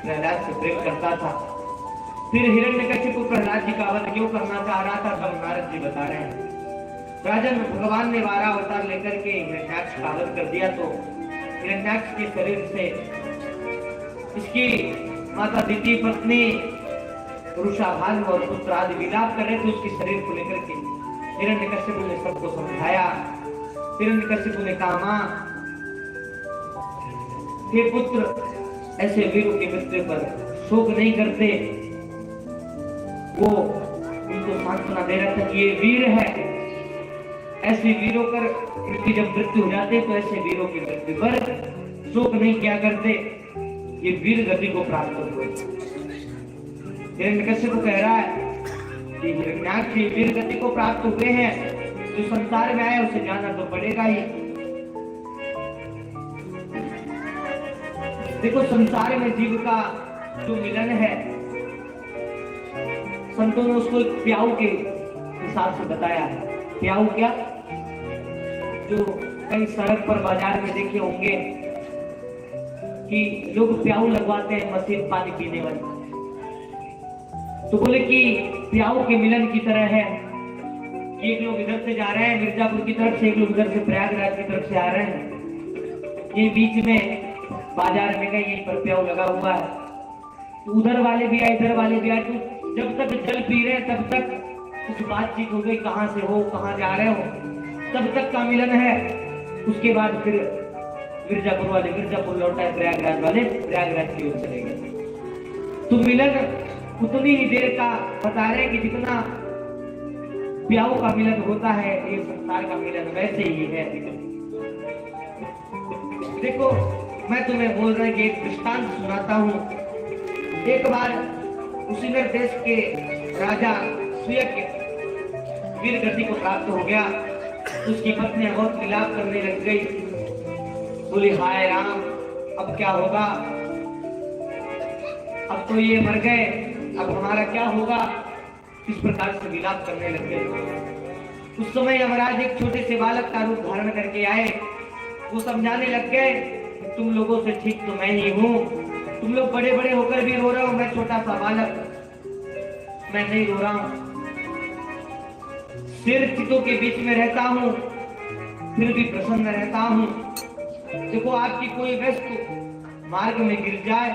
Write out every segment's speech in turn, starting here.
प्रहलाद से प्रेम करता था। फिर हिरण्यकशिपु प्रहलाद जी का वध क्यों करना चाह रहा था, सब नारद जी बता रहे हैं। राजन, भगवान ने 12 अवतार लेकर के हिरण्याक्ष का वध कर दिया, तो हिरण्याक्ष के शरीर से इसकी माता द्वितीय पत्नी वृषाभानु और पुत्र आदि विलाप कर रहे थे। उसके शरीर को लेकर के हिरण्यकशिपु ने सबको समझाया। हिरण्यकशिपु ने कहा, मां, हे पुत्र, ऐसे वीरों की मृत्यु पर शोक नहीं करते। वो उनको सांत्वना दे रहा था कि ये वीर है, ऐसे वीरों पर इनकी जब मृत्यु हो जाती है तो ऐसे वीरों की मृत्यु पर शोक नहीं किया करते, ये वीर गति को प्राप्त हुए। हिरण्यकशिपु कह रहा है कि हिरण्याक्ष वीर गति को प्राप्त हुए हैं, जो संसार में आया उसे जाना तो पड़ेगा ही। देखो, संसार में जीव का जो मिलन है, संतों ने उसको एक प्याऊ के हिसाब से बताया है। प्याऊ क्या? जो कई सड़क पर बाजार में देखे होंगे कि लोग प्याऊ लगवाते हैं मशीन पानी पीने वाली, तो बोले कि प्याऊ के मिलन की तरह है। एक लोग इधर से जा रहे हैं मिर्जापुर की तरफ से, एक लोग इधर से प्रयागराज की तरफ से आ रहे हैं। ये बीच में बाजार में गए, यहीं पर प्याऊ लगा हुआ है, तो उधर वाले भी आए, इधर वाले भी आए। तो जब तक जल पी रहे तब तक कुछ बातचीत हो गई, कहाँ से हो, कहाँ जा रहे हो, तब तक का मिलन है। उसके बाद फिर मिर्जापुर वाले मिर्जापुर लौटाए, प्रयागराज वाले प्रयागराज की ओर चले गए। तो मिलन उतनी ही देर का बता रहे कि जितना प्याऊ का मिलन होता है, ये संसार का मिलन वैसे ही है। देखो, मैं तुम्हें बोल रहा कि एक दृष्टांत सुनाता हूँ। एक बार उसीनर देश के राजा सुयज्ञ वीर गति को प्राप्त हो गया। उसकी पत्नी बहुत विलाप करने लग गई, बोली, हाय राम, अब क्या होगा, अब तो ये मर गए, अब हमारा क्या होगा। इस प्रकार से विलाप करने लग गए। उस समय यमराज एक छोटे से बालक का रूप धारण करके आए। वो समझाने लग गए, तुम लोगों से ठीक तो मैं ही हूँ, तुम लोग बड़े बड़े होकर भी रो रहे हो, मैं छोटा सा बालक, मैं नहीं रो रहा हूँ। सिर चितों के बीच में रहता हूँ, फिर भी प्रसन्न रहता हूँ। देखो, आपकी कोई वस्तु मार्ग में गिर जाए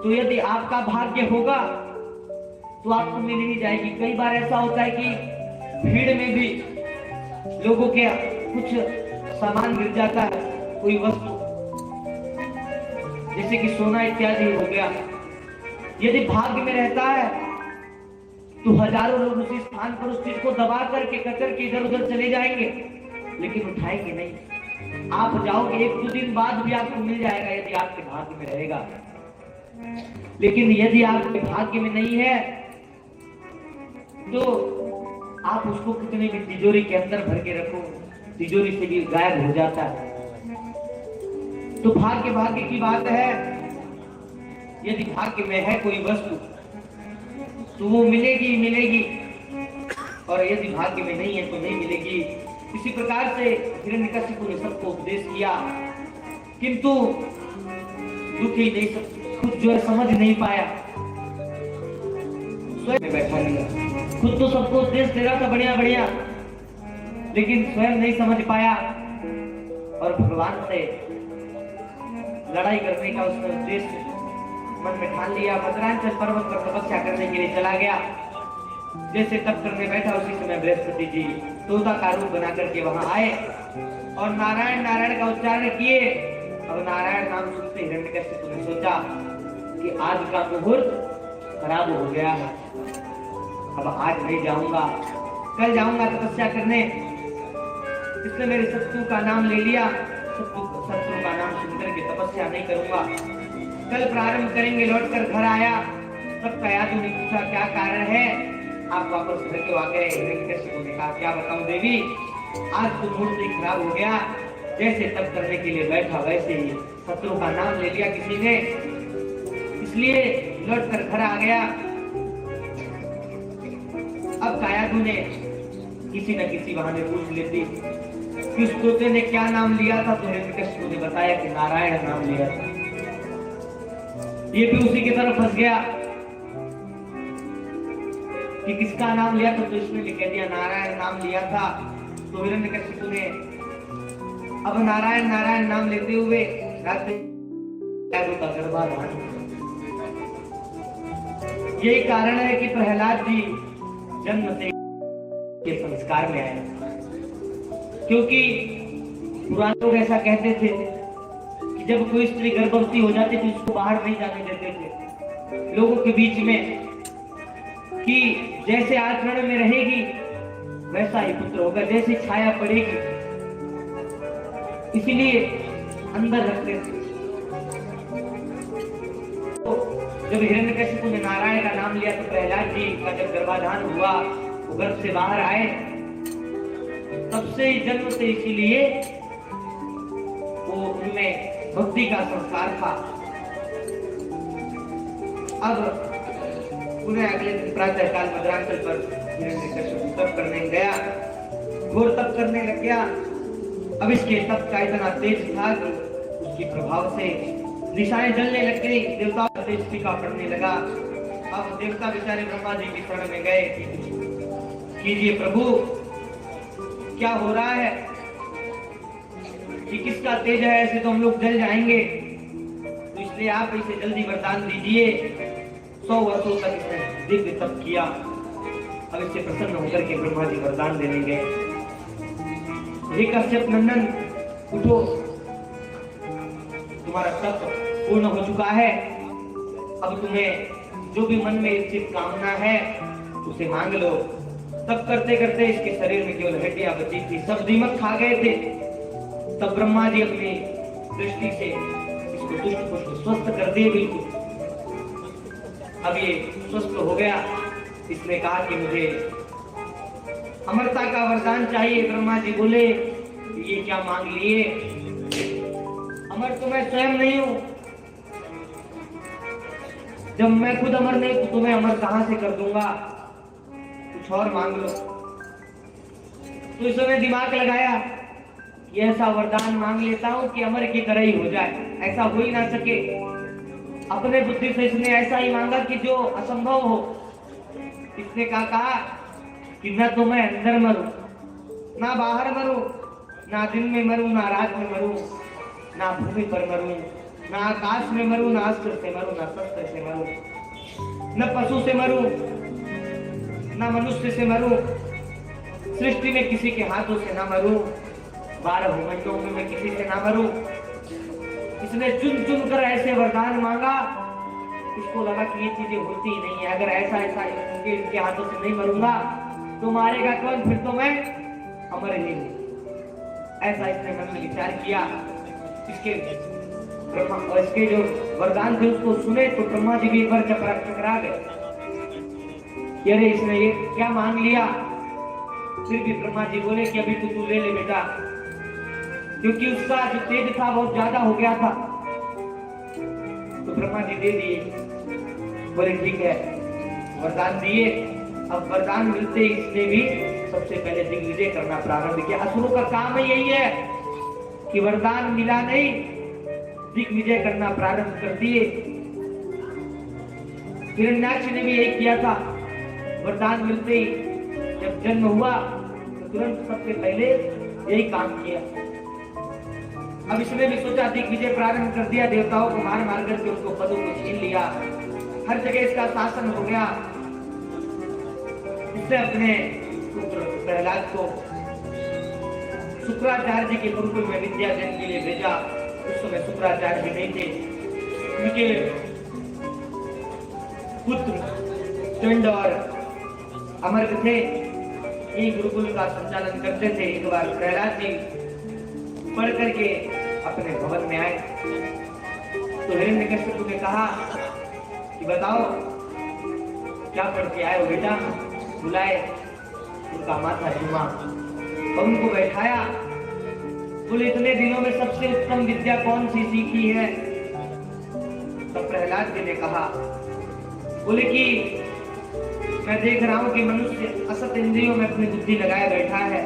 तो यदि आपका भाग्य होगा तो आपको मिल ही जाएगी। कई बार ऐसा होता है कि भीड़ में भी लोगों के कुछ सामान गिर जाता है, कोई वस्तु जैसे कि सोना इत्यादि हो गया। यदि भाग्य में रहता है तो हजारों लोग उसी स्थान पर उस चीज को दबा करके कतर के इधर उधर चले जाएंगे, लेकिन उठाएंगे नहीं। आप जाओगे, 1-2 दिन बाद भी आपको मिल जाएगा यदि आपके भाग्य में रहेगा। लेकिन यदि आपके भाग्य में नहीं है तो आप उसको कितने भी तिजोरी के अंदर भर के रखो, तिजोरी से भी गायब हो जाता है। तो भाग्य की बात है। यदि भाग्य में है कोई वस्तु तो वो मिलेगी मिलेगी, और यदि भाग्य में नहीं है तो नहीं मिलेगी। इसी प्रकार से हिरण्यकशिपु ने सबको उपदेश किया, किंतु दुखी नहीं, खुद जो है समझ नहीं पाया, स्वयं बैठा लिया। खुद तो सबको उपदेश दे रहा था बढ़िया बढ़िया, लेकिन स्वयं नहीं समझ पाया और भगवान से लड़ाई करने का उसने उद्देश्य मन में ठान लिया। मदरांचल पर्वत पर तपस्या करने के लिए चला गया। जैसे तप करने बैठा उसी समय बृहस्पति जी तोता का रूप बना करके वहां आए और नारायण नारायण का उच्चारण किए। अब नारायण नाम सुनते हिरण्यकशिपु ने सोचा कि आज का मुहूर्त खराब हो गया है, अब आज नहीं जाऊंगा, कल जाऊंगा तपस्या करने। इसने मेरे शत्रु का नाम ले लिया, शत्रु का नाम सुनकर के तपस्या नहीं करूंगा, कल प्रारंभ करेंगे। लौटकर घर आया, तब कयाधु ने पूछा क्या कारण है, आप वापस घर क्यों आ गए। हिरण्यकशिपु ने कहा क्या बताऊं देवी, आज तो मूड ही खराब हो गया, जैसे तप करने के लिए बैठा वैसे ही शत्रु का नाम ले लिया किसी ने, इसलिए लौटकर घर आ गया। अब कयाधु ने किसी न किसी बहाने पूछ लेती कि उस तोते ने क्या नाम लिया था, तो हिरण्यकशिपु ने बताया कि नारायण नाम लिया था। ये भी उसी की तरफ फंस गया कि किसका नाम लिया था, तो इसने कह दिया नारायण नाम लिया था। तो हिरण्यकशिपु ने अब नारायण नारायण नाम लेते हुए रात्रि का गर्भाधान। यही कारण है कि प्रहलाद जी जन्म से के संस्कार में आए, क्योंकि पुराने लोग ऐसा कहते थे कि जब कोई स्त्री गर्भवती हो जाती थी उसको बाहर नहीं जाने देते थे लोगों के बीच में, कि जैसे आचरण में रहेगी वैसा ही पुत्र होगा, जैसी छाया पड़ेगी, इसीलिए अंदर रखते थे। तो जब हिरण्यकशिपु ने नारायण का नाम लिया तो प्रहलाद जी का जब गर्भाधान हुआ, वो गर्भ से बाहर आए, तब से ही जन्म से इसीलिए वो उनमें भक्ति का संस्कार था। अब पुनः अगले दिन प्रातः काल मध्यरात्रि पर हिरण्यकशिपु तप करने गया, घोर तप करने लग गया। अब इसके तप का इतना तेज था कि उसके प्रभाव से निशाएं जलने लग गई, देवताओं का तेज फीका पड़ने लगा। अब देवता बेचारे ब्रह्मा जी की शरण में गए, कीजिए प्रभु क्या हो रहा है, कि किसका तेज है, ऐसे तो हम लोग जल जाएंगे, तो इसलिए आप इसे जल्दी वरदान दीजिए। 100 वर्षों तक इसने दिव्य तप किया। अब इससे प्रसन्न होकर के ब्रह्मा जी वरदान देने गए, हे कश्यप नंदन उठो, तुम्हारा तप पूर्ण हो चुका है, अब तुम्हें जो भी मन में इच्छित कामना है उसे मांग लो। तब करते करते इसके शरीर में केवल हड्डियां बची थी, सब दीमक खा गए थे। तब ब्रह्मा जी अपनी दृष्टि से इसको दुष्ट पुष्ट स्वस्थ कर दिए बिल्कुल। अब ये स्वस्थ हो गया। इसने कहा कि मुझे अमरता का वरदान चाहिए। ब्रह्मा जी बोले ये क्या मांग लिए, अमर तो मैं स्वयं नहीं हूं, जब मैं खुद अमर नहीं तो तुम्हें अमर कहां से कर दूंगा, कुछ और मांग लो। तो इस समय दिमाग लगाया कि ऐसा वरदान मांग लेता हूं कि अमर की तरह ही हो जाए, ऐसा हो ही ना सके। अपने बुद्धि से इसने ऐसा ही मांगा कि जो असंभव हो। इसने कहा कि न तो मैं अंदर मरूं, ना बाहर मरूं, ना दिन में मरूं, ना रात में मरूं, ना भूमि पर मरूं, ना आकाश में मरूं, ना अस्त्र से मरूं, ना शस्त्र से मरूं, न पशु से मरूं, ना मनुष्य से मरूं, सृष्टि में किसी के हाथों से ना मरूं, 12 भूमंडलों में मैं किसी से ना मरूं। इसने चुन चुन कर ऐसे वरदान मांगा, इसको लगा कि ये चीजें होती ही नहीं है, अगर ऐसा ऐसा इनके हाथों से नहीं मरूंगा तो मारेगा कौन, फिर तो मैं अमर नहीं हूं। ऐसा इसने मन में विचार किया। इसके जो वरदान थे उसको सुने तो ब्रह्मा जी भी एक बार चकरा गए, अरे इसने ये क्या मांग लिया। फिर भी ब्रह्मा जी बोले कि अभी तू ले ले बेटा, क्योंकि उसका जो तेज था बहुत ज्यादा हो गया था। तो ब्रह्मा जी दे दिए, बोले ठीक है, वरदान दिए। अब वरदान मिलते ही इसने भी सबसे पहले दिग्विजय करना प्रारंभ किया। असुरों का काम ही यही है कि वरदान मिला नहीं, दिग्विजय करना प्रारंभ कर दिए। हिरण्याक्ष ने भी यही किया था। वरदान मिलते ही जब जन्म हुआ तो तुरंत सबसे पहले यही काम किया। अब इसने भी सोचा दिग्विजय प्रारंभ कर दिया, देवताओं को मार मार करके उसको पदों को छीन लिया, हर जगह इसका शासन हो गया। इसने अपने पुत्र प्रहलाद को शुक्राचार्य जी के गुरुकुल में विद्यार्जन के लिए भेजा। उस समय शुक्राचार्य जी नहीं थे, उनके पुत्र चंड और अमर थे, यही गुरुकुल का संचालन करते थे। एक बार प्रहलाद जी पढ़ करके अपने भवन में आए तो हिरण्यकशिपु ने कहा कि बताओ क्या पढ़ के आए हो बेटा। बुलाए, उनका माथा झुमा और उनको बैठाया। बोले इतने दिनों में सबसे उत्तम विद्या कौन सी सीखी है। तब प्रहलाद जी ने कहा, बोले कि मैं देख रहा हूं कि मनुष्य असत इंद्रियों में अपनी बुद्धि लगाए बैठा है,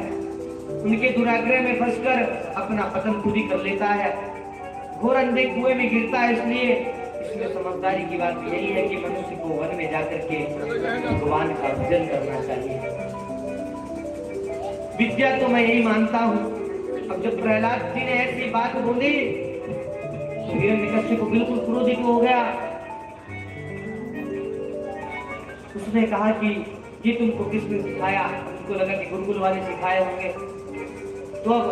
उनके दुराग्रह में फंसकर अपना पतन खुद ही कर लेता है, घोर अंधे कुएं में गिरता है, इसलिए इसमें समझदारी की बात यही है कि मनुष्य को वन में जाकर के भगवान का भजन करना चाहिए। विद्या तो मैं यही मानता हूँ। अब जब प्रहलाद जी ने ऐसी बात बोली, हिरण्यकश्यप को बिल्कुल क्रोधित हो गया। उसने कहा कि ये तुमको किसने सिखाया? उनको लगा कि गुरुकुल वाले सिखाए होंगे। तो अब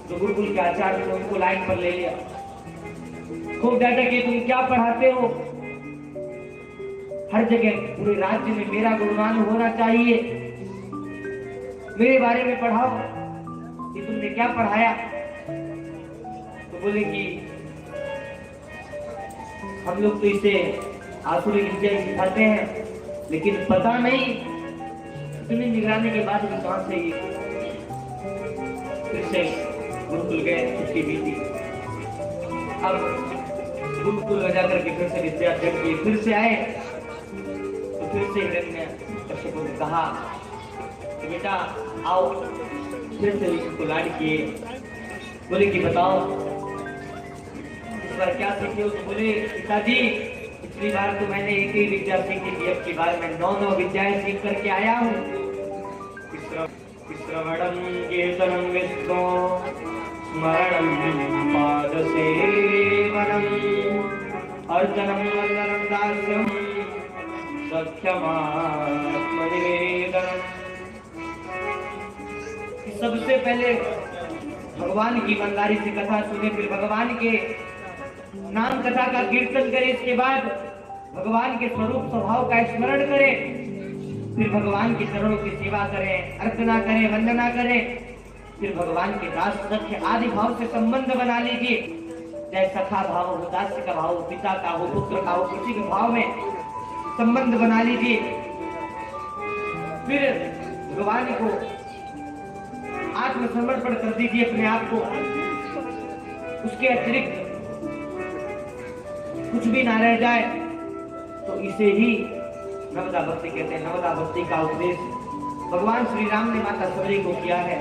जो गुरुकुल के आचार्य थे उनको लाइन पर ले लिया, खूब डांटा कि तुम क्या पढ़ाते हो? हर जगह पूरे राज्य में मेरा गुणगान होना चाहिए, मेरे बारे में पढ़ाओ। कि तुमने क्या पढ़ाया? तो बोले कि हम लोग तो इसे आसुरी विद्या सिखाते हैं, लेकिन पता नहीं इतनी निगरानी के बाद भी कहां से ये फिर से गुरुकुल गए। उसकी बीती अब गुरुकुल में जाकर के फिर से विद्या अर्जन की, फिर से आए तो फिर से हिरण्यकश्यप ने कहा कि बेटा आओ। फिर से उसको लाड किए, बोले कि बताओ इस बार क्या सीखे हो? तो बोले पिताजी पिछली बार तो मैंने एक ही विद्या सीखी थी, अब की बार मैं 9 विद्याएं सीख करके आया हूँ। श्रवणं कीर्तनं विष्णु स्मरणं पादसेवनम् अर्चनं वन्दनं दास्यं सख्यमात्मनिवेदनम्। सबसे पहले भगवान की ईमानदारी से कथा सुने, फिर भगवान के नाम कथा का कीर्तन करें, इसके बाद भगवान के स्वरूप स्वभाव का स्मरण करें, फिर भगवान के चरणों की सेवा करें, अर्चना करें, वंदना करें, फिर भगवान के दास सख्य आदि भाव से संबंध बना लीजिए। चाहे सखा भाव हो, दास्य का भाव हो, पिता का हो, पुत्र का हो, किसी भी भाव में संबंध बना लीजिए। फिर भगवान को आत्मसमर्पण कर दीजिए अपने आप को। उसके अतिरिक्त कुछ भी ना रह जाए, तो इसे ही नवदा भक्ति कहते हैं। नवदा भक्ति का उपदेश भगवान श्री राम ने माता सबरी को किया है।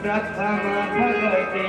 प्रथम भगवते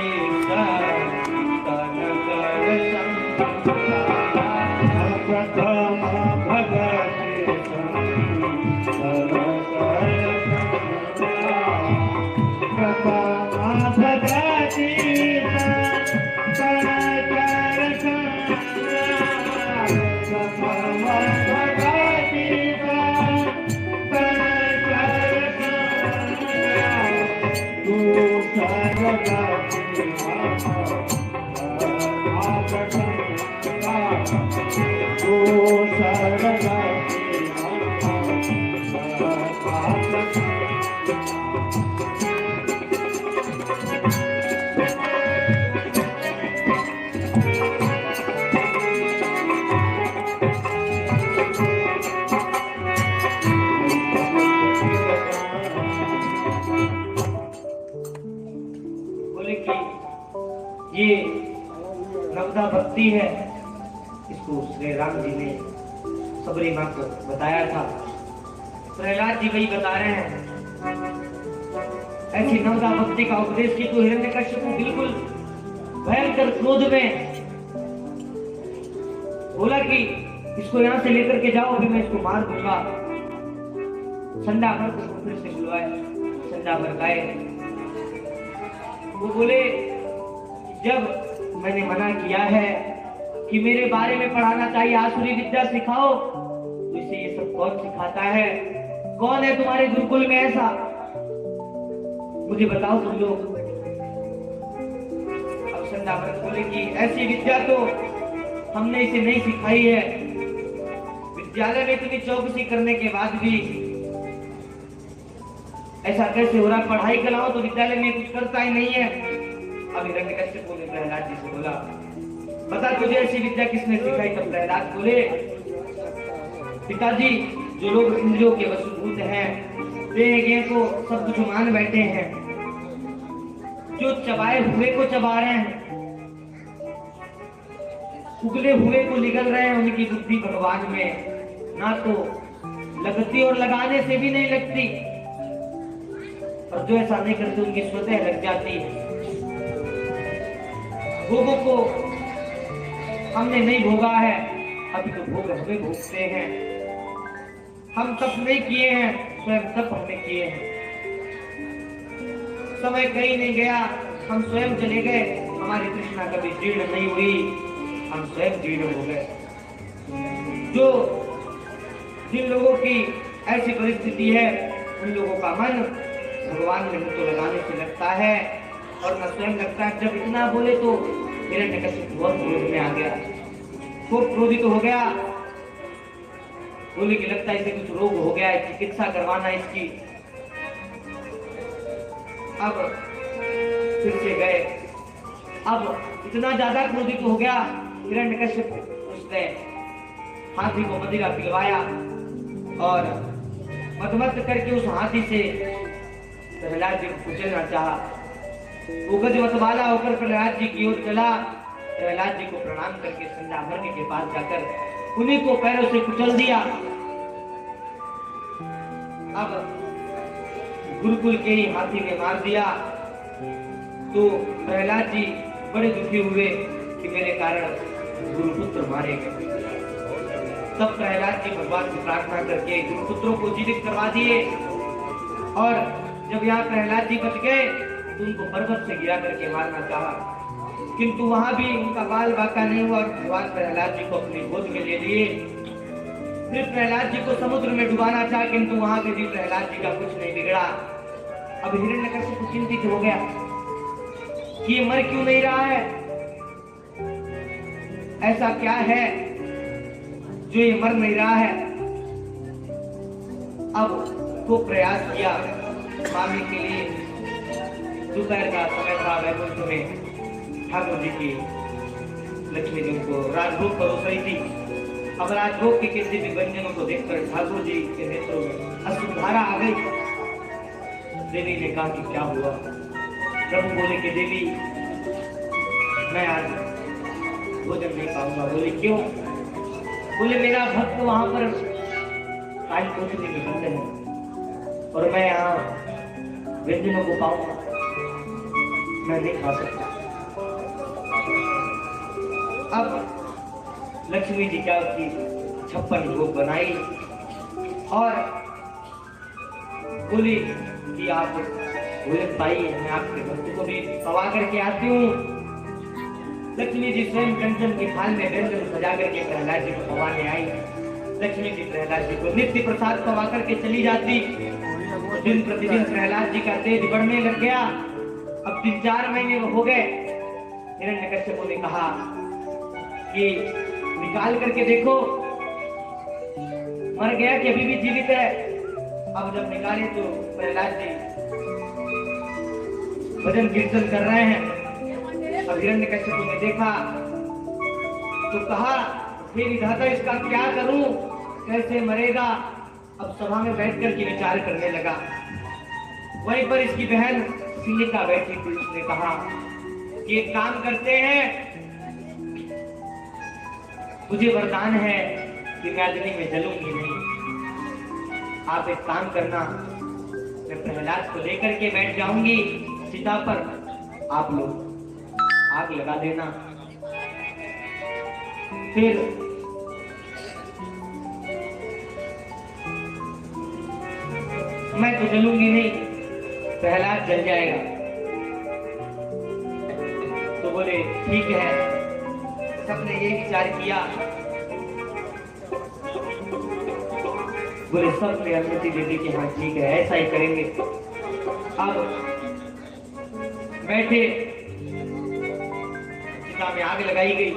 ये नवदा भक्ति है। इसको श्री राम जी ने सबरी माँ को बताया था, प्रहलाद जी वही बता रहे हैं। ऐसी नवदा भक्ति का उपदेश की तो हिरण्यकश्यप बिल्कुल भयंकर क्रोध में बोला कि इसको यहाँ से लेकर के जाओ, अभी मैं इसको मार दूंगा। संडाभर को फिर से बुलवाए, संडाभर गए। वो बोले जब मैंने मना किया है कि मेरे बारे में पढ़ाना चाहिए, आसुरी विद्या सिखाओ, तो इसे ये सब कौन सिखाता है? कौन है तुम्हारे गुरुकुल में ऐसा? मुझे बताओ तुम लोग। अब संडाभर बोले कि ऐसी विद्या तो हमने इसे नहीं सिखाई है। विद्यालय में इतनी चौकसी करने के बाद भी ऐसा कैसे हो रहा? पढ़ाई कराओ तो विद्यालय में कुछ करता ही नहीं है। अब हिरण्यकश्यप ने प्रहलाद जी से बोला, बता तुझे ऐसी विद्या किसने सिखाई? तब प्रहलाद बोले, पिताजी जो लोग इंद्रियों के वशीभूत हैं, देह को सब कुछ मान बैठे हैं, जो चबाए हुए को चबा रहे हैं, उगले हुए को निगल रहे हैं, उनकी बुद्धि भगवान में ना तो लगती और लगाने से भी नहीं लगती, और जो ऐसा नहीं करते उनकी स्वतः लग जाती है। लोगों को हमने नहीं भोगा है, अभी तो भोग हमें भोगते हैं। हम तप नहीं किए हैं, स्वयं तप हमने किए हैं। समय कहीं नहीं गया, हम स्वयं चले गए। हमारी तृष्णा कभी जीर्ण नहीं हुई, हम स्वयं जीर्ण हो गए। जो जिन लोगों की ऐसी परिस्थिति है, उन लोगों का मन भगवान में तो लगाने से लगता है और न स्वयं लगता है। जब इतना बोले तो हिरण्यकशिपु बहुत क्रोध में आ गया, खूब क्रोधित हो गया। बोले कि लगता है इसे कुछ रोग हो गया है, चिकित्सा करवाना इसकी। अब फिर से गए। अब इतना ज्यादा क्रोधित हो गया हिरण्यकशिपु, उसने हाथी को मदिरा पिलवाया और मदमस्त करके उस हाथी से प्रहलाद जी को कुचलना चाहा। वो गजवत वाला होकर प्रहलाद जी की ओर चला। प्रहलाद जी को प्रणाम करके संध्याभर्ग के पास जाकर उन्हीं को पैरों से कुचल दिया। अब गुरुकुल के ही हाथी ने मार दिया तो प्रहलाद जी बड़े दुखी हुए कि मेरे कारण गुरुपुत्र मारे गए। तब प्रहलाद जी भगवान से प्रार्थना करके गुरुपुत्रों को जीवित करवा दिए। और जब यहाँ प्रहलाद जी बच गए तो उनको पर्वत से गिरा करके मारना चाहा, किंतु वहां भी उनका बाल बाका नहीं हुआ। भगवान प्रहलाद जी को अपनी गोद में ले लिए। फिर प्रहलाद जी को समुद्र में डुबाना चाहा, किंतु वहां पे भी प्रहलाद जी का कुछ नहीं बिगड़ा। अब हिरण्यकशिपु चिंतित हो गया कि ये मर क्यों नहीं रहा है, ऐसा क्या है जो ये मर नहीं रहा है। अब खूब प्रयास किया मारने के लिए। दोपहर का समय था, वैकुंठ में ठाकुर जी की लक्ष्मी जी को राजभोग परोस रही थी। अब राजभोग के किसी भी व्यंजनों को देखकर ठाकुर जी के नेत्रों में अश्रुधारा आ गई। देवी ने कहा कि क्या हुआ। प्रभु बोले कि देवी मैं आज भोजन नहीं पाऊंगा। बोले क्यों। बोले मेरा भक्त वहां पर काल कोठरी में बंद है और मैं यहाँ व्यंजनों को पाऊंगा, मैं नहीं खा सकता। अब लक्ष्मी जी क्या उसकी 56 भोग बनाई और बोली कि आप भोजन पाइए, मैं आपके भक्त को भी पवा करके आती हूँ। लक्ष्मी जी स्वयं कंचन की थाल में व्यंजन सजा करके प्रहलाद जी को पवाने आई। लक्ष्मी जी प्रहलाद जी को नित्य प्रसाद पवा करके चली जाती। दिन प्रतिदिन प्रहलाद जी का तेज बढ़ने लग गया। अब 3-4 महीने हो गए। हिरण्यकश्यप ने कहा कि निकाल करके देखो मर गया कि अभी भी जीवित है। अब जब निकाले तो प्रहलाद जी भजन कीर्तन कर रहे हैं। अब हिरण्यकश्यप ने देखा तो कहा हे विधाता इसका क्या करूं, कैसे मरेगा। अब सभा में बैठ कर के विचार करने लगा। वहीं पर इसकी बहन सिंहिका बैठी थी। उसने कहा कि एक काम करते हैं, मुझे वरदान है कि मैं अग्नि में जलूंगी नहीं। आप एक काम करना, मैं प्रहलाद को लेकर के बैठ जाऊंगी सीता पर, आप लोग आग लगा देना। फिर मैं तो जलूंगी नहीं, प्रहलाद जल जाएगा। तो बोले ठीक है। सबने ये विचार किया। बोले सबने अनुमति दे दी कि हाँ ठीक है ऐसा ही करेंगे। अब बैठे, सीता में आग लगाई गई।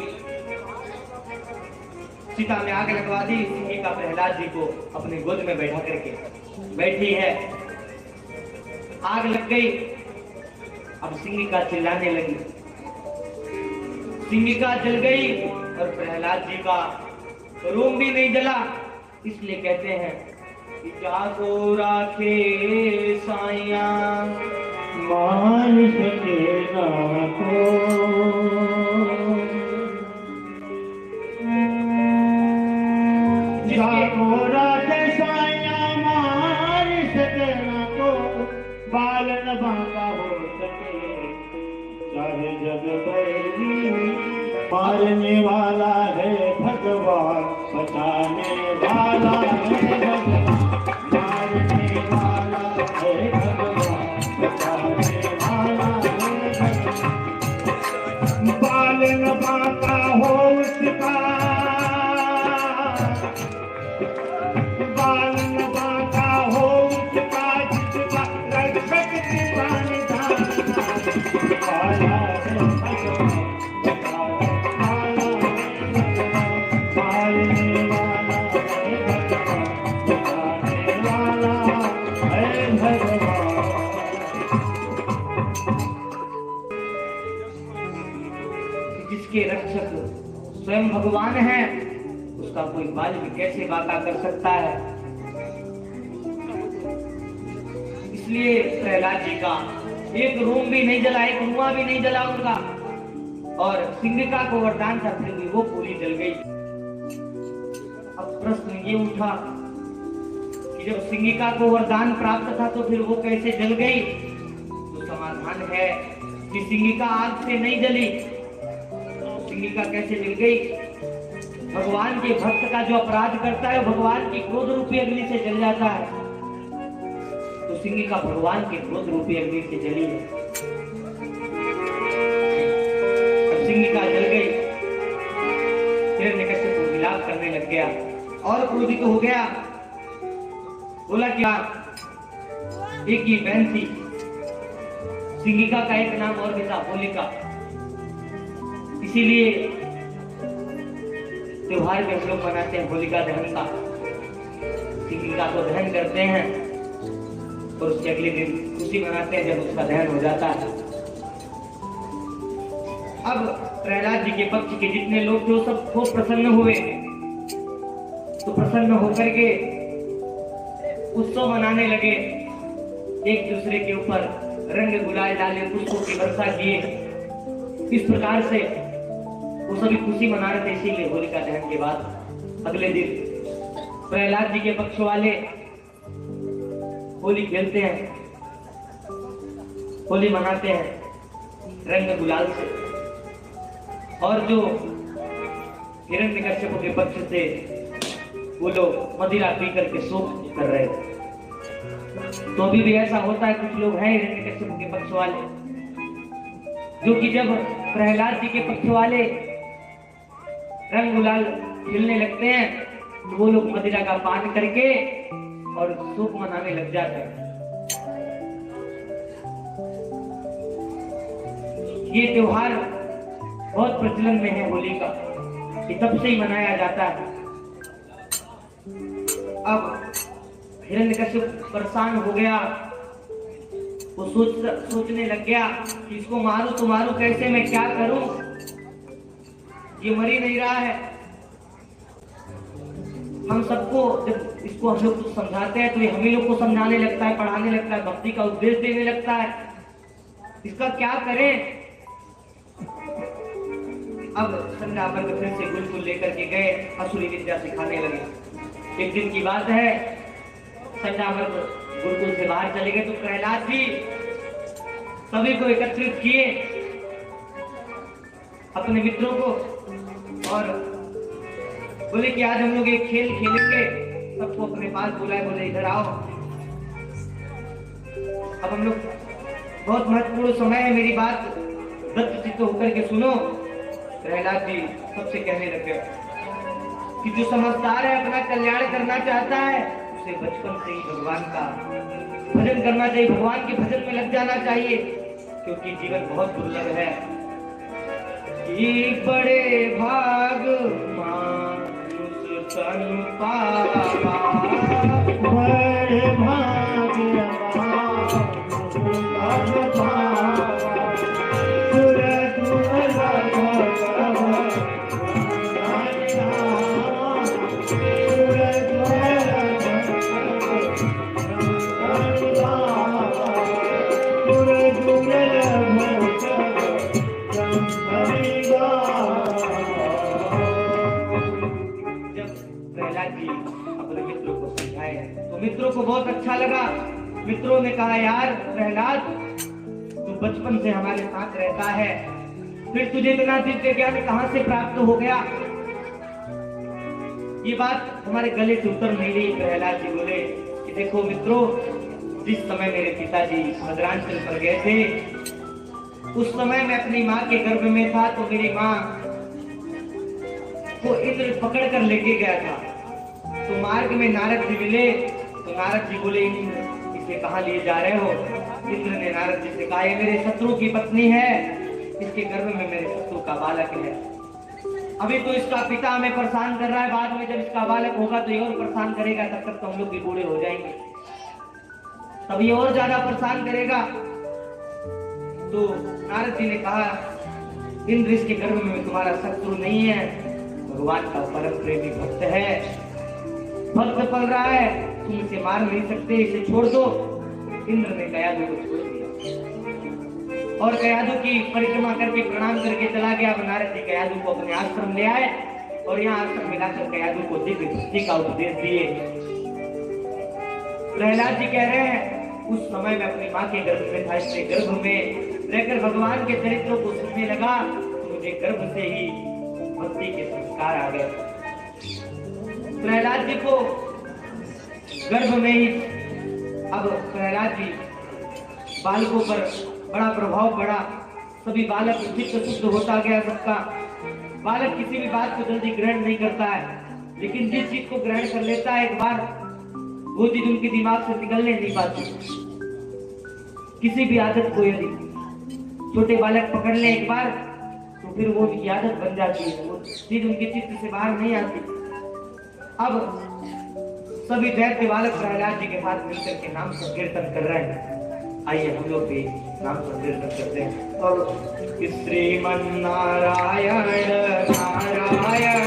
सीता में आग लगवा दी। सिंहिका प्रहलाद जी को अपने गोद में बैठा करके बैठी है। आग लग गई। अब सिंहिका चिल्लाने लगी। सिंहिका जल गई और प्रहलाद जी का रूम भी नहीं जला। इसलिए कहते हैं कि जागो राखे साइया मान सके ना को, जागो राखे साइया मान सके ना को, बाल न बांका हो सके चाहे जग बैरी मान मारने वाला है भगवान, बचाने वाला है भगवान, मारने वाला है भगवान, बचाने वाला है भगवान। बाल न बांका हो उसका, बाल न बांका हो उसका, जिसका रक्षक निशान वाला है भगवान, जिसके रक्षक स्वयं भगवान है, उसका कोई बाल भी कैसे बांका कर सकता है। इसलिए प्रहलाद जी का एक रूम भी नहीं जला, एक धुआं भी नहीं जला उनका, और सिंगिका को वरदान था फिर भी वो पूरी जल गई। अब प्रश्न ये उठा कि जब सिंगिका को वरदान प्राप्त था तो फिर वो कैसे जल गई? तो समाधान है कि सिंगिका आग से नहीं जली, सिंगिका कैसे जल गई? भगवान के भक्त का जो अपराध करता है भगवान की क्रोध रूपी अग्नि से जल जाता है, तो सिंगिका भगवान के क्रोध रूपी अग्नि से जली है। अब सिंगिका जल गई, हिरण्यकश्यप विलाप करने लग गया और क्रोधित हो गया। बोला क्या, एक ही बहन थी सिंगिका का, एक नाम और भी था होलिका। इसीलिए त्योहार में हम लोग मनाते हैं होलिका दहन का। सिंगिका को दहन करते हैं और उसके अगले दिन खुशी मनाते हैं जब उसका दहन हो जाता है। अब प्रहलाद जी के पक्ष के जितने लोग थे वो सब खूब प्रसन्न हुए, तो प्रसन्न होकर के उत्सव मनाने लगे, एक दूसरे के ऊपर रंग गुलाल डाले, पुष्पों की वर्षा किए। इस प्रकार से वो सभी खुशी मना रहे थे। इसीलिए होलिका दहन के बाद अगले दिन प्रहलाद जी के पक्ष वाले होली खेलते हैं, होली मनाते हैं रंग गुलाल से, और जो हिरण्यकश्यप के पक्ष से वो लोग मदिरा पी करके शोक कर रहे थे। तो अभी भी ऐसा होता है, कुछ लोग हैं हिरण्यकश्यप के पक्ष वाले जो कि जब प्रहलाद जी के पक्ष वाले रंग गुलाल खेलने लगते हैं तो वो लोग मदिरा का पान करके और शोक मनाने लग जाते हैं। ये त्योहार बहुत प्रचलन में है होली का, ये तब से ही मनाया जाता है। अब हिरण्यकश्यप परेशान हो गया, वो सोचने लग गया कि इसको मारूं तो मारूं कैसे, मैं क्या करूं, ये मर ही नहीं रहा है। हम सबको जब इसको हम लोग समझाते हैं तो ये हम ही लोग को समझाने लगता है, पढ़ाने लगता है, भक्ति का उपदेश देने लगता है, इसका क्या करें? अब संध्यावर्ग फिर से गुलकुल लेकर के गए, असुरी विद्या सिखाने लगे। एक दिन की बात है, संध्यावर्ग गुलकुल से बाहर चले गए तो प्रहलाद जी सभी को एकत्रित किए, अपने मित्रों को, और बोले कि आज हम लोग एक खेल खेलेंगे। सबको अपने पास बुलाए, बोले इधर आओ, अब हम लोग बहुत महत्वपूर्ण समय है, मेरी बात दत्तचित्त होकर के सुनो। प्रहलाद जी सबसे कहने लगे कि जो समझदार है, अपना कल्याण करना चाहता है, उसे बचपन से ही भगवान का भजन करना चाहिए, भगवान के भजन में लग जाना चाहिए, क्योंकि जीवन बहुत दुर्लभ है। ये बड़े भाग मानुष तन पावा, बड़े भाग मित्रों को बहुत अच्छा लगा। मित्रों ने कहा, यार प्रहलाद तू बचपन से हमारे साथ रहता है, फिर तुझे इतना दिव्य ज्ञान कहां से प्राप्त हो गया? ये बात हमारे गले से उतर नहीं रही। प्रहलाद जी बोले कि देखो मित्रों, जिस समय मेरे पिताजी मदरांचल पर गए थे, उस समय मैं अपनी माँ के गर्भ में था, तो मेरी माँ को इंद्र पकड़ कर लेके गया था। तो मार्ग में नारद जी मिले, तो नारद जी बोले इंद्र इसे कहाँ लिए जा रहे हो? इंद्र ने नारद जी से कहा, ये मेरे शत्रु की पत्नी है, इसके गर्भ में मेरे शत्रु का बालक है। अभी तो इसका पिता हमें परेशान कर रहा है, बाद में जब इसका बालक होगा तो ये और परेशान करेगा, तब तक तो हम लोग भी बूढ़े हो जाएंगे, तब ये और ज्यादा परेशान करेगा। तो नारद जी ने कहा, इंद्र इसके गर्भ में तुम्हारा शत्रु नहीं है, भगवान का परम प्रेमी भक्त है, भक्त पल रहा है, तुम इसे मार नहीं सकते, इसे छोड़ दो। इंद्र ने कयाधु को छोड़ दिया और कयाधु की परिक्रमा करके प्रणाम करके चला गया। नारद जी कयाधु को अपने आश्रम ले आए और यहाँ आश्रम मिलाकर कयाधु को दिव्य भक्ति का उपदेश दिए। प्रहलाद जी कह रहे हैं, उस समय में अपनी माँ के गर्भ में था, इसलिए गर्भ में रहकर भगवान के चरित्रों को सुनने लगा, तो मुझे गर्भ से ही भक्ति के संस्कार आ गए। प्रहलाद जी को गर्भ में ही, अब प्रहलाद जी बालकों पर बड़ा प्रभाव पड़ा, सभी बालक चित्त शुद्ध होता गया सबका। बालक किसी भी बात को जल्दी ग्रहण नहीं करता है, लेकिन जिस चीज को ग्रहण कर लेता है एक बार, वो चीज उनके दिमाग से निकलने नहीं पाती। किसी भी आदत को यदि छोटे बालक पकड़ ले एक बार, तो फिर वो उनकी आदत बन जाती है, वो चीज उनके चित्त से बाहर नहीं आती। अब सभी दैत्य बालक प्रहलाद जी के साथ मिलकर के नाम संकीर्तन कर रहे हैं। आइए हम लोग भी नाम संकीर्तन करते हैं। और श्रीमन नारायण नारायण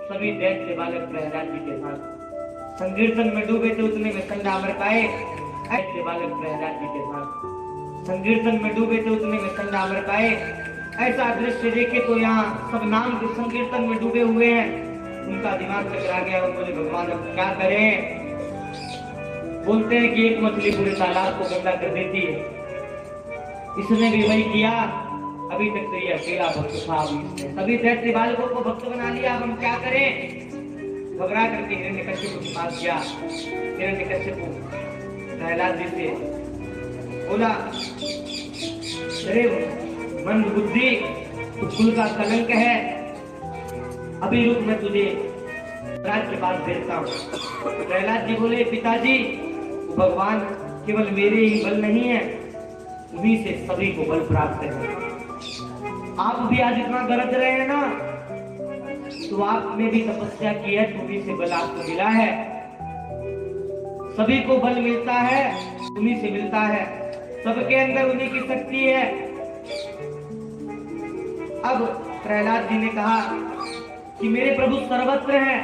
सभी दैत्य बालक प्रहलाद जी के साथ संकीर्तन में डूबे थे, उतने में संडामरकाए ऐसे बालक प्रहलाद जी के साथ संकीर्तन में डूबे थे, उतने में संडामरकाए ऐसा दृश्य देखे तो यहाँ सब नाम के संकीर्तन में डूबे हुए हैं। उनका दिमाग चकरा गया और बोले भगवान अब क्या करें? बोलते हैं कि एक मछली पूरे तालाब को गंदा कर देती है, इसने भी वही किया। अभी तक तो ये अकेला भक्त था, सभी दैत्य बालकों को भक्त बना लिया, अब हम क्या करें? घबरा करके हिरण्यकश्यप के पास गया। हिरण्यकश्यप प्रहलाद जी से बोला, अरे मंद बुद्धि, तू कुल का कलंक है, अभी रुक, मैं तुझे राज के पास भेजता हूँ। प्रहलाद जी बोले, पिताजी भगवान केवल मेरे ही बल नहीं है, उन्हीं से सभी को बल प्राप्त है। आप भी आज इतना गरज रहे हैं ना, तो आपने भी तपस्या की है, तुम्हीं से बल आपको मिला है। सभी को बल मिलता है, उन्हीं से मिलता है, सबके अंदर उन्हीं की शक्ति है। अब प्रहलाद जी ने कहा कि मेरे प्रभु सर्वत्र हैं।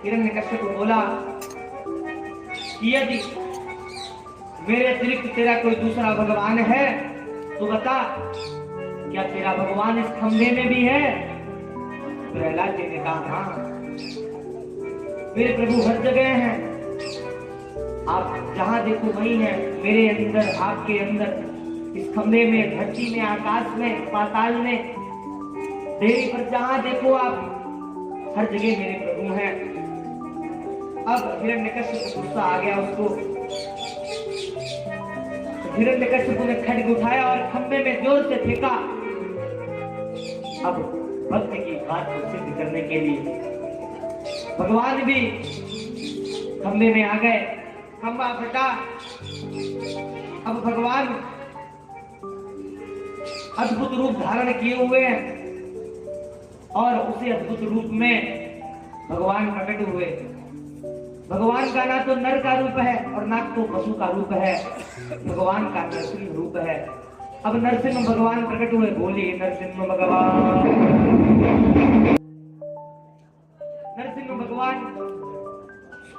हिरण्यकश्यप को बोला कि यदि मेरे अतिरिक्त तेरा कोई दूसरा भगवान है तो बता, क्या तेरा भगवान इस खंभे में भी है? प्रहलाद जी ने कहा, हाँ मेरे प्रभु हर जगह हैं, आप जहां देखो वही है, मेरे अंदर, आपके अंदर, इस खंभे में, धरती में, आकाश में, पाताल में, देवी पर जहां देखो आप हर जगह मेरे प्रभु हैं। अब हिरण्यकश्यप को गुस्सा आ गया उसको। हिरण्यकश्यप ने खड्ग उठाया और खंबे में जोर से फेंका। अब भक्त की बात को सिद्ध करने के लिए भगवान भी खंबे में आ गए। खंबा फटा। अब भगवान अद्भुत रूप धारण किए हुए हैं और उसी अद्भुत रूप में भगवान प्रकट हुए। भगवान का ना तो नर का रूप है और ना तो पशु का रूप है, भगवान का नरसिंह रूप है। अब नरसिंह भगवान प्रकट हुए। बोलिए नरसिंह भगवान। नरसिंह भगवान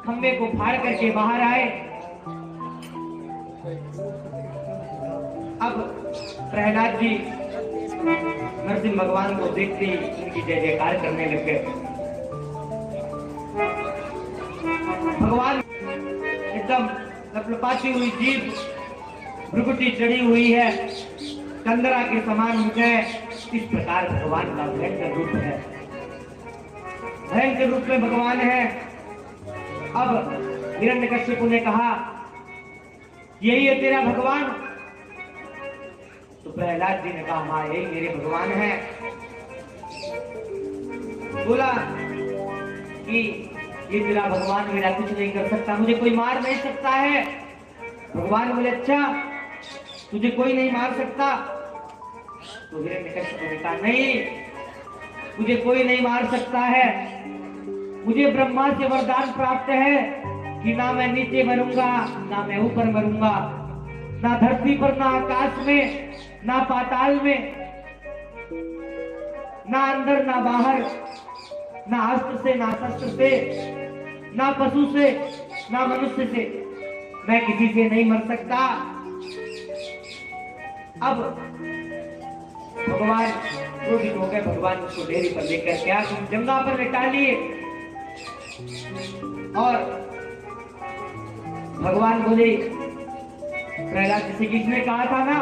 खंबे को फाड़ करके बाहर आए। अब प्रहलाद जी नरसिंह भगवान को देखते ही उनकी जय जयकार करने लग गए। भगवान एकदम लपलपाती हुई जीभ, भ्रुकुटी चढ़ी हुई है, चंद्रा के समान मुझे। इस प्रकार भगवान का भयंकर रूप है, भयंकर रूप में भगवान है। अब हिरण्यकश्यप ने कहा यही है तेरा भगवान? तो प्रहलाद जी ने कहा हाँ यही मेरे भगवान है। बोला कि ये तेरा भगवान मेरा कुछ नहीं कर सकता, मुझे कोई मार नहीं सकता है। भगवान बोले अच्छा तुझे कोई नहीं मार सकता? तो हिरण्यकश्यप ने कहा नहीं मुझे कोई नहीं मार सकता है। मुझे ब्रह्मा से वरदान प्राप्त है कि ना मैं नीचे मरूंगा ना मैं ऊपर मरूंगा, ना धरती पर ना आकाश में ना पाताल में, ना अंदर ना बाहर, ना अस्त्र से ना शस्त्र से, ना पशु से ना मनुष्य से, मैं किसी से नहीं मर सकता। अब भगवान क्रोधित हो गए। भगवान उसको डेरी पर लेकर क्या जंगा पर लेटा लिए और भगवान बोले प्रहलाद जी से किसने कहा था ना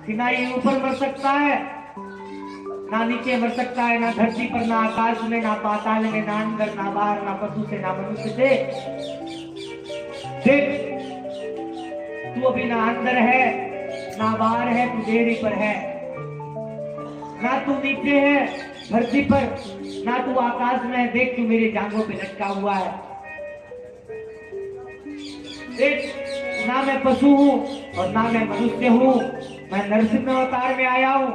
कि ना ये ऊपर मर सकता है ना नीचे मर सकता है, ना धरती पर ना आकाश में ना पाताल में, ना अंदर ना बाहर, ना पशु से ना मनुष्य से। देख तू अभी ना अंदर है ना बाहर है, तू डेरी पर है, ना तू नीचे है धरती पर ना तू आकाश में है। देख तू मेरे जांघों पे लटका हुआ है। देख ना मैं पशु हूं और ना मैं मनुष्य हूं, मैं नरसिंह अवतार में आया हूं।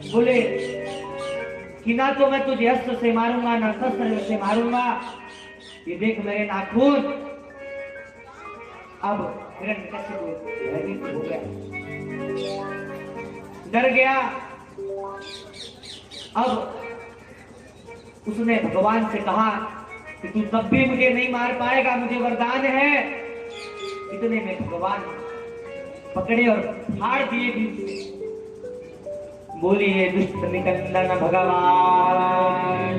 बोले कि ना तो मैं तुझे अस्त्र से मारूंगा ना शस्त्र से मारूंगा, ये देख मेरे नाखून। अब हिरण्यकश्यप भयभीत हो गया, डर गया। अब उसने भगवान से कहा कि तू तब भी मुझे नहीं मार पाएगा, मुझे वरदान है। इतने में भगवान पकड़े और फाड़ दिए भी। बोलिए दुष्ट निकंदन भगवान।